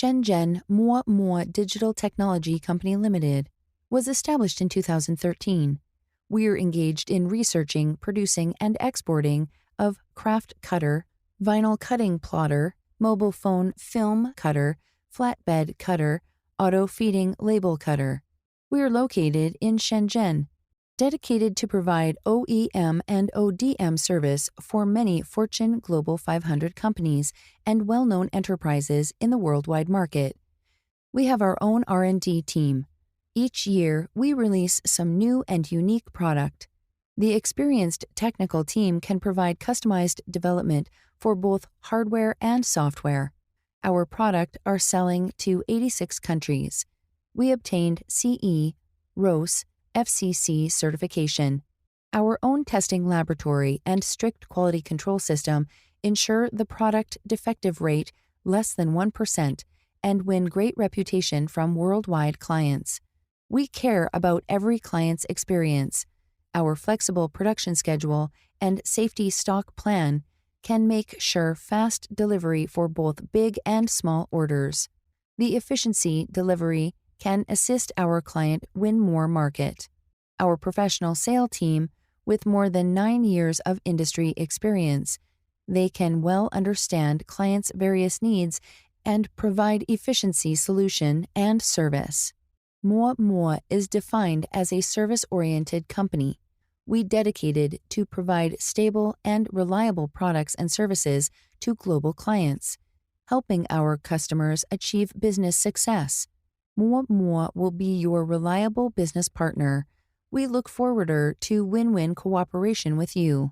Shenzhen Momo Digital Technology Company Limited was established in 2013. We're engaged in researching, producing, and exporting of craft cutter, vinyl cutting plotter, mobile phone film cutter, flatbed cutter, auto feeding label cutter. We are located in Shenzhen, dedicated to provide OEM and ODM service for many Fortune Global 500 companies and well-known enterprises in the worldwide market. We have our own R&D team. Each year, we release some new and unique product. The experienced technical team can provide customized development for both hardware and software. Our product are selling to 86 countries. We obtained CE, RoHS, FCC certification. Our own testing laboratory and strict quality control system ensure the product defective rate less than 1% and win great reputation from worldwide clients. We care about every client's experience. Our flexible production schedule and safety stock plan can make sure fast delivery for both big and small orders. The efficiency delivery can assist our client win more market. Our professional sale team, with more than 9 years of industry experience, they can well understand clients' various needs and provide efficiency solution and service. Momo is defined as a service-oriented company. We dedicated to provide stable and reliable products and services to global clients, helping our customers achieve business success. Momo will be your reliable business partner. We look forward to win-win cooperation with you.